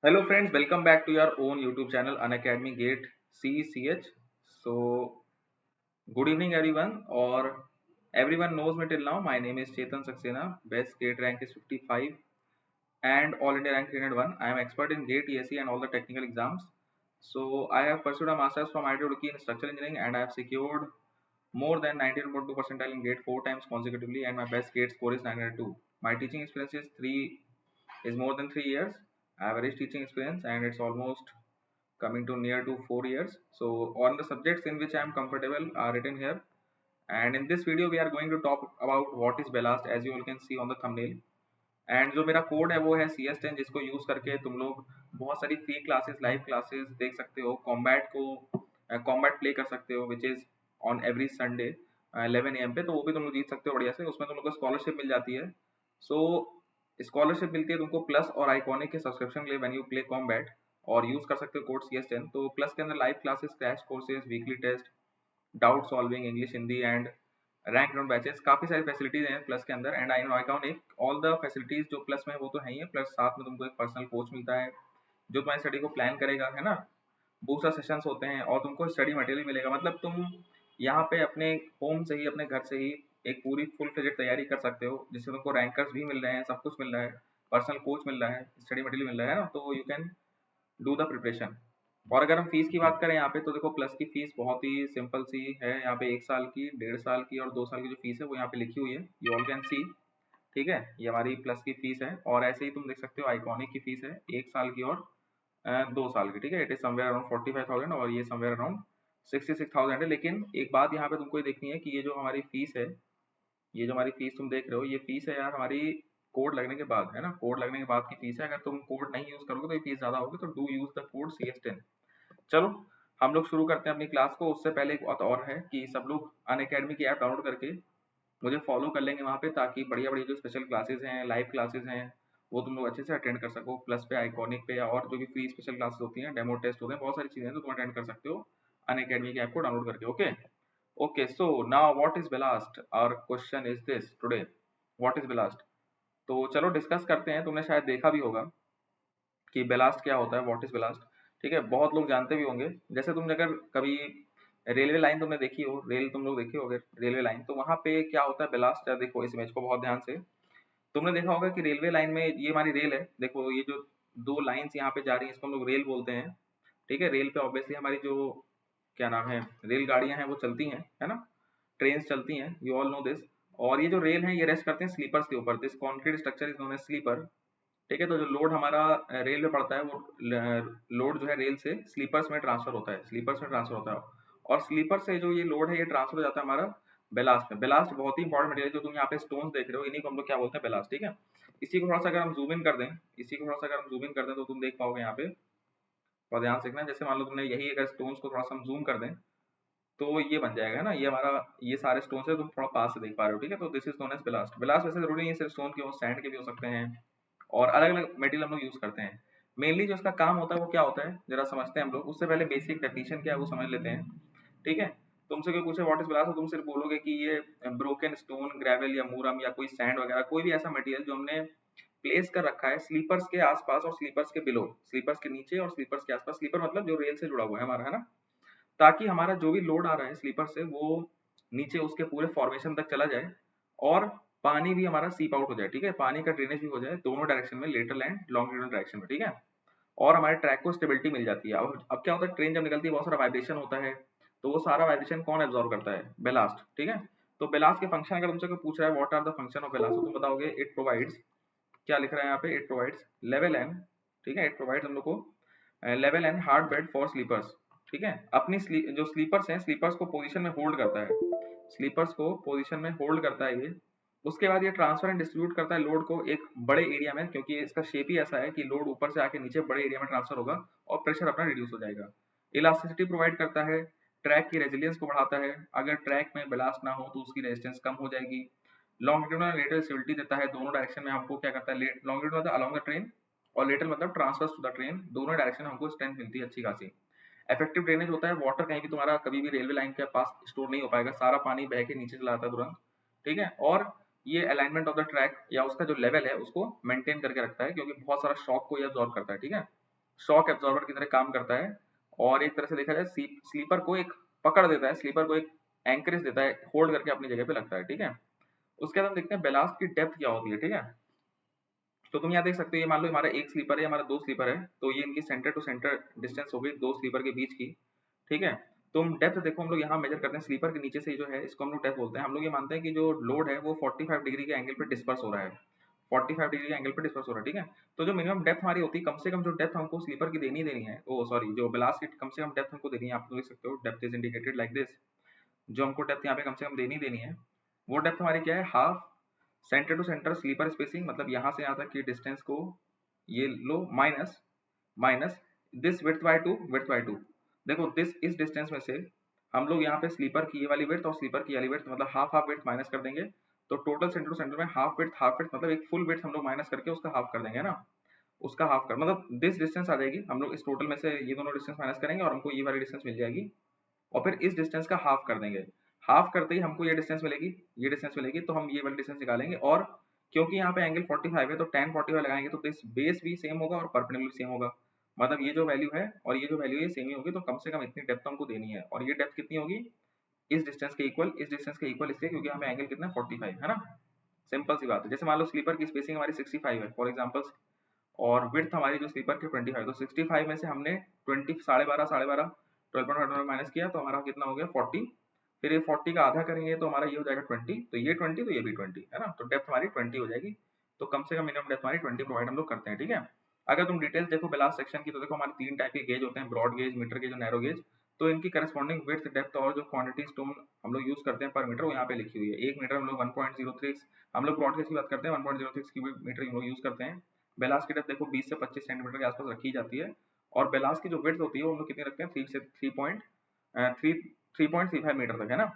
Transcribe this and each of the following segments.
Hello friends, welcome back to your own YouTube channel Unacademy Gate CECH. So good evening everyone, or everyone knows me till now. My name is Chetan Saxena. Best gate rank is 55 and all India rank 301. I am expert in gate, ESE and all the technical exams. So I have pursued a master's from IIT Roorkee in structural engineering and I have secured more than 19.2 percentile in gate 4 times consecutively, and my best gate score is 902. My teaching experience is more than 3 years. Average teaching experience, and it's almost coming to near to 4 years. So on the subjects in which I am comfortable are written here, and in this video we are going to talk about what is Ballast, as you all can see on the thumbnail. And जो मेरा code है वो है CS10, जिसको use करके तुम लोग बहुत सारी फ्री क्लासेस, लाइव क्लासेस देख सकते हो, कॉम्बैट प्ले कर सकते हो, which is on every Sunday 11 AM पे। तो वो भी तुम लोग जीत सकते हो बढ़िया से। उसमें तुम लोग को स्कॉलरशिप मिल जाती है। सो स्कॉलरशिप मिलती है तुमको प्लस और आइकॉनिक के सब्सक्रिप्शन के लिए व्हेन यू प्ले कॉम्बैट, और यूज कर सकते हो कोड CS10। तो प्लस के अंदर live classes, crash courses, weekly test, doubt solving, English, Hindi and rank down batches, काफी सारी फैसिलिटीज हैं प्लस के अंदर। And I know iconic all the facilities जो प्लस में वो तो है ही है, प्लस साथ में तुमको एक पर्सनल कोच मिलता है जो तुम्हारी स्टडी को प्लान करेगा, है ना। बूस्टर सेशंस होते हैं और तुमको स्टडी मटेरियल मिलेगा। मतलब तुम यहाँ पे अपने होम से ही, अपने घर से ही एक पूरी फुल फ्लेजेड तैयारी कर सकते हो, जिससे तुमको रैंकर्स भी मिल रहे हैं, सब कुछ मिल रहा है, पर्सनल कोच मिल रहा है, स्टडी मटेरियल मिल रहा है ना। तो you can do the preparation. और अगर हम फीस की बात करें यहाँ पे, तो देखो प्लस की फीस बहुत ही सिंपल सी है। यहाँ पे 1 साल की, 1.5 साल की और 2 साल की जो फीस है वो यहाँ पे लिखी हुई है, यू ऑल कैन सी। ठीक है, ये हमारी प्लस की फीस है। और ऐसे ही तुम देख सकते हो आइकॉनिक की फीस है 1 साल की और 2 साल की। ठीक है, इट इज समवेयर अराउंड 45,000 और ये समवेयर अराउंड 66,000 है। लेकिन एक बात यहाँ पे तुमको ये देखनी है कि ये जो हमारी फीस है, ये जो हमारी फीस तुम देख रहे हो, ये फीस है यार हमारी कोड लगने के बाद, है ना। कोड लगने के बाद की फीस है। अगर तुम कोड नहीं यूज करोगे तो ये फीस ज्यादा होगी। तो do use the code CS10। चलो हम लोग शुरू करते हैं अपनी क्लास को। उससे पहले एक बात और है कि सब लोग अनअकैडमी की ऐप डाउनलोड करके मुझे फॉलो कर लेंगे वहाँ पे, ताकि बढ़िया बढ़िया जो स्पेशल क्लासेस हैं, लाइव क्लासेस हैं, वो तुम लोग अच्छे से अटेंड कर सको। प्लस पे, आइकॉनिक पे, या और जो भी फ्री स्पेशल क्लासेस होती हैं, डेमो टेस्ट होते हैं, बहुत सारी चीजें हैं तो तुम अटेंड कर सकते हो अनअकैडमी की ऐप को डाउनलोड करके। Okay okay, so now what is ballast, our question is this today, what is ballast. तो चलो डिस्कस करते हैं। तुमने शायद देखा भी होगा कि बेलास्ट क्या होता है, व्हाट इज बेलास्ट। ठीक है, बहुत लोग जानते भी होंगे। जैसे तुमने अगर कभी रेलवे लाइन तुमने देखी हो, रेल तुम लोग देखे होगे रेलवे लाइन, तो वहां पे क्या होता है बेलास्ट। देखो इस इमेज को बहुत ध्यान से, तुमने देखा होगा कि रेलवे लाइन में, ये हमारी रेल है, देखो ये जो दो लाइंस यहाँ पे जा रही है, इसको हम लोग रेल बोलते हैं। ठीक है, रेल पे ऑब्वियसली हमारी जो क्या नाम है, रेलगाड़ियां हैं वो चलती हैं, है ना, ट्रेन चलती हैं, यू ऑल नो दिस। और ये जो रेल है ये रेस्ट करते हैं स्लीपर्स के ऊपर। This concrete structure is known as sleeper. ठीक है, तो जो लोड हमारा रेल में पड़ता है, वो लोड जो है रेल से स्लीपर्स में ट्रांसफर होता है, स्लीपर्स में ट्रांसफर होता है। और स्लीपर से जो ये लोड है ये ट्रांसफर हो जाता है हमारा बेलास्ट में। बेलास्ट बहुत ही इंपॉर्टेंट मटेरियल, जो तुम यहाँ पे स्टोन्स देख रहे हो, इन्हीं को हम लोग क्या बोलते हैं, बेलास्ट। ठीक है, इसी को थोड़ा सा अगर हम जूम इन कर दें, इसी को थोड़ा सा अगर हम जूम इन कर दें तो तुम देख पाओगे यहाँ पे, और ध्यान से देखना। जैसे मान लो तुमने यही अगर स्टोन्स को थोड़ा सा हम जूम कर दें तो ये बन जाएगा ना, ये हमारा, ये सारे स्टोन्स है, तुम थोड़ा पास से देख पा रहे हो। ठीक है, तो this is known as ballast. Ballast वैसे जरूरी नहीं है सिर्फ स्टोन के हो, सैंड के भी हो सकते हैं, और अलग अलग मटेरियल हम लोग यूज करते हैं। मेनली जो इसका काम होता है वो क्या होता है जरा समझते हैं हम लोग। उससे पहले बेसिक डेफिनेशन क्या है वो समझ लेते हैं। ठीक है, तुमसे कोई पूछे व्हाट इज ग्लास, तो तुम सिर्फ बोलोगे कि ये ब्रोकन स्टोन, ग्रेवल या मूरम या कोई सैंड वगैरह, कोई भी ऐसा मटेरियल जो हमने प्लेस कर रखा है स्लीपर्स के आसपास और स्लीपर्स के बिलो, स्लीपर्स के नीचे और स्लीपर्स के आसपास। स्लीपर मतलब जो रेल से जुड़ा हुआ है हमारा, है ना, ताकि हमारा जो भी लोड आ रहा है स्लीपर से वो नीचे उसके पूरे फॉर्मेशन तक चला जाए, और पानी भी हमारा सीप आउट हो जाए। ठीक है, पानी का ड्रेनेज भी हो जाए दोनों डायरेक्शन में, लेटरल एंड लॉन्गिट्यूडनल डायरेक्शन में। ठीक है, और हमारे ट्रैक को स्टेबिलिटी मिल जाती है। अब क्या होता है, ट्रेन जब निकलती है बहुत सारा वाइब्रेशन होता है, तो वो सारा वाइब्रेशन कौन एब्जॉर्व करता है, बेलास्ट। ठीक है, तो बेलास्ट के फंक्शन अगर तुमसे कोई पूछ रहा है what are the function of ballast, तो तुम बताओगे इट प्रोवाइड्स, क्या लिख रहा है यहाँ पे, इट प्रोवाइड्स लेवल एंड। ठीक है, इट प्रोवाइड्स हम लोग को level and hard bed for sleepers. ठीक है, अपनी जो स्लीपर्स हैं, स्लीपर्स को पोजीशन में होल्ड करता है, स्लीपर्स को पोजीशन में होल्ड करता है ये। उसके बाद ये ट्रांसफर एंड डिस्ट्रीब्यूट करता है लोड को एक बड़े एरिया में, क्योंकि इसका शेप ही ऐसा है कि लोड ऊपर से आके नीचे बड़े एरिया में ट्रांसफर होगा और प्रेशर अपना रिड्यूस हो जाएगा। इलास्टिसिटी प्रोवाइड करता है, ट्रैक की रेजिलियंस को बढ़ाता है, अगर ट्रैक में बेलास्ट ना हो तो उसकी रेजिस्टेंस कम हो जाएगी। लॉन्गिट्यूडनल लेटरल स्टेबिलिटी देता है, दोनों डायरेक्शन में हमको क्या करता है, लॉन्गिट्यूड मतलब अलोंग द ट्रेन, और लेटरल मतलब ट्रांसवर्स टू द ट्रेन, दोनों डायरेक्शन में हमको स्ट्रेंथ मिलती है अच्छी खासी। इफेक्टिव ड्रेनेज होता है, वाटर कहीं भी तुम्हारा कभी भी रेलवे लाइन के पास स्टोर नहीं हो पाएगा, सारा पानी बह के नीचे चला आता है तुरंत। ठीक है, और ये अलाइनमेंट ऑफ द ट्रैक या उसका जो लेवल है उसको मेंटेन करके रखता है, क्योंकि बहुत सारा शॉक को ये अब्सॉर्ब करता है। ठीक है, शॉक एब्जॉर्बर की तरह काम करता है, और एक तरह से देखा जाए स्लीपर को एक पकड़ देता है, स्लीपर को एक एंकरेज देता है, होल्ड करके अपनी जगह पे लगता है, ठीक है। उसके बाद हम देखते हैं बेलास्ट की डेप्थ क्या होती है, ठीक है। तो तुम यहाँ देख सकते हो, ये मान लो हमारा एक स्लीपर है, हमारा दो स्लीपर है, तो ये इनकी सेंटर टू सेंटर डिस्टेंस हो गई दो स्लीपर के बीच की, ठीक है। तुम डेप्थ देखो, हम लोग यहाँ मेजर करते हैं स्लीपर के नीचे से जो है, इसको हम लोग डेप्थ बोलते हैं। हम लोग ये मानते हैं कि जो लोड है वो 45 डिग्री के एंगल पे डिस्पर्स हो रहा है, 45 डिग्री के एंगल पे डिस्पर्स हो रहा है, ठीक है। तो जो मिनिमम डेप्थ हमारी होती है, कम से कम जो डेप्थ हमको स्लीपर की देनी देनी है, ओ सॉरी, जो बेलास्ट की कम से कम डेप्थ हमको देनी है, आप देख सकते हो depth is indicated like this. जो हमको डेप्थ यहाँ पे कम से कम देनी देनी है, वो डेप्थ हमारी क्या है, half centre to centre sleeper spacing, मतलब यहाँ से यहाँ तक की डिस्टेंस को ये लो, minus minus this width by two, width by two. देखो दिस इस डिस्टेंस में से हम लोग यहाँ पे स्लीपर की ये वाली विड्थ और स्लीपर की ये वाली विड्थ, मतलब हाफ हाफ विड्थ माइनस कर देंगे, तो टोटल सेंटर टू सेंटर में हाफ विड्थ मतलब एक फुल विड्थ हम लोग माइनस करके उसका हाफ कर देंगे ना, उसका हाफ कर मतलब दिस डिस्टेंस आ जाएगी। हम लोग इस टोटल में से ये दोनों डिस्टेंस माइनस करेंगे और हमको ये वाली डिस्टेंस मिल जाएगी, और फिर इस डिस्टेंस का हाफ कर देंगे। हाफ करते ही हमको ये डिस्टेंस मिलेगी, ये डिस्टेंस मिलेगी, तो हम ये वाली डिस्टेंस निकालेंगे, और क्योंकि यहाँ पे एंगल 45 है तो tan 45 लगाएंगे, तो दिस बेस भी सेम होगा और परपेंडिकुलर सेम होगा, मतलब ये जो वैल्यू है और ये जो वैल्यू है सेम ही होगी, तो कम से कम इतनी डेप्थ हमको देनी है, और ये डेप्थ कितनी होगी, इस डिस्टेंस के इक्वल, इस डिस्टेंस के इक्वल इसलिए क्योंकि हमें एंगल कितना है 45 है ना। सिंपल सी बात है। जैसे मान लो स्लीपर की स्पेसिंग हमारी 65 है फॉर एग्जांपल, और विड्थ हमारी जो स्लीपर की 25, तो 65 में से हमने 20 12.5 12.5 माइनस किया, तो हमारा कितना हो गया 40, फिर ये 40 का आधा करेंगे तो हमारा ये हो जाएगा 20, तो ये 20 तो ये भी 20 है ना, तो डेप्थ हमारी 20 हो जाएगी। तो कम से कम मिनिमम डेप्थ हमारी 20 प्रोवाइड हम लोग करते हैं, ठीक है। अगर तुम डिटेल्स देखो बेलास्ट सेक्शन की, तो देखो हमारे तीन टाइप के गेज होते हैं, ब्रॉड गेज, मीटर गेज और नैरो गेज। तो इनकी करस्पॉन्डिंग विड्थ, डेप्थ और जो क्वांटिटी स्टोन हम लोग यूज करते हैं पर मीटर, वो यहाँ पे लिखी हुई है। एक मीटर हम लोग 1.03, हम लोग ब्रॉड गेज की बात करते हैं, 1.06 क्यूबिक मीटर हम लोग यूज करते हैं। बेलास्ट की डेप्थ देखो 20 से 25 सेंटीमीटर के आसपास रखी जाती है, और बेलास्ट की जो विड्थ होती है वो हम लोग कितनी रखते हैं, 3 से 3.35 मीटर तक है ना।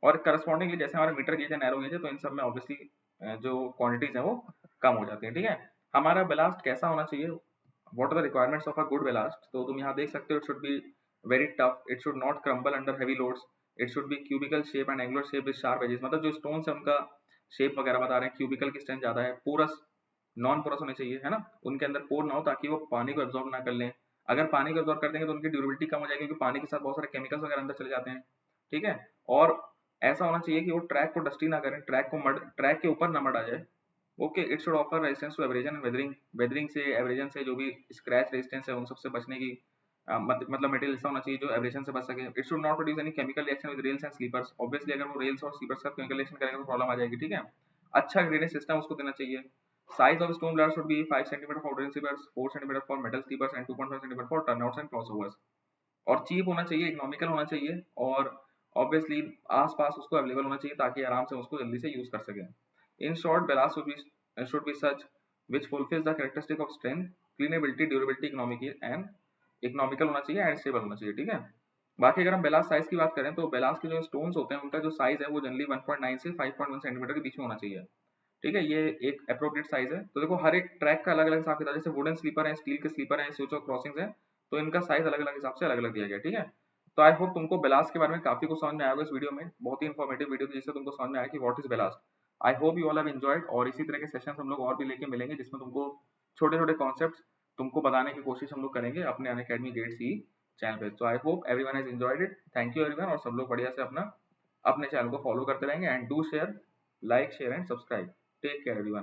और करस्पॉन्डिंगली जैसे हमारा मीटर गेज है, नैरो गेज है, तो इन सब में ऑब्वियसली जो क्वांटिटीज है वो कम हो जाती है, ठीक है। हमारा बेलास्ट कैसा होना चाहिए, what are the requirements of a good ballast, तो तुम यहाँ देख सकते हो, it should be very tough, it should not crumble under heavy loads, it should be cubical shape and angular shape with sharp edges, मतलब जो stones है उनका शेप वगैरह बता रहे हैं, क्यूबिकल की स्ट्रेंथ ज्यादा है, पोरस नॉन पोरस होने चाहिए है ना, उनके अंदर पोर ना हो ताकि वो पानी को एब्जॉर्ब ना कर लें। अगर पानी को एब्जॉर्ब कर देंगे तो उनकी ड्यूरेबिलिटी कम हो जाएगी, क्योंकि पानी के साथ बहुत सारे केमिकल्स वगैरह अंदर चले जाते हैं, ठीक है। और ऐसा होना चाहिए कि वो ट्रैक को डस्टी ना करें, ट्रैक को मड, ट्रैक के ऊपर ना मड आ जाए। Okay, it should offer resistance to abrasion and weathering, weathering से, एब्रेजन से, जो भी स्क्रैच रेजिस्टेंस है उन सबसे बचने की मतलब मटेरियल ऐसा होना चाहिए जो एब्रेशन से बच सके। It should not produce any chemical reaction with rails and sleepers, obviously अगर वो रेल्स और स्लीपर्स का केमिकल रिएक्शन करेगा तो प्रॉब्लम आ जाएगी, ठीक है। अच्छा ड्रेनेज सिस्टम उसको देना चाहिए। Size of stone bladder should be 5 centimetre for wooden sleepers, 4 centimetre for metal sleepers and 2.5 centimetre for turnouts and crossovers. और चीप होना चाहिए, इकोनॉमिकल होना चाहिए, और ऑब्वियसली आस-पास उसको अवेलेबल होना चाहिए ताकि आराम से उसको जल्दी से यूज कर सकें। In short, ballast should be such which fulfills the characteristic of strength, cleanability, durability, economical होना चाहिए एंड स्टेबल होना चाहिए, ठीक है। बाकी अगर हम बेलास्ट साइज की बात करें तो बेलास्ट के जो स्टोन्स होते हैं उनका जो साइज है वो जनरली 1.9 से 5.1 सेंटीमीटर के बीच में होना चाहिए, ठीक है। ये एक अप्रोप्रिएट साइज है। तो देखो हर एक ट्रैक का अलग अलग हिसाब किताब, जैसे वुडन स्लीपर है, स्टील के स्लीपर है, स्विच ऑफ क्रॉसिंग्स है, तो इनका साइज अलग अलग हिसाब से अलग अलग दिया गया, ठीक है। तो आई होप तुमको बेलास्ट के बारे में काफी कुछ समझ में आया होगा इस वीडियो में, बहुत ही इन्फॉर्मेटिव वीडियो थी जिससे तुमको समझ में आया कि what is ballast. I hope you all have enjoyed, और इसी तरह के सेशंस हम लोग और भी लेके मिलेंगे जिसमें तुमको छोटे छोटे कॉन्सेप्ट्स तुमको बताने की कोशिश हम लोग करेंगे अपने अनअकैडमी गेट सी चैनल पे। तो I hope everyone has enjoyed it, thank you everyone, और सब लोग बढ़िया से अपना अपने चैनल को फॉलो करते रहेंगे, and do share, like, share and subscribe. Take care everyone.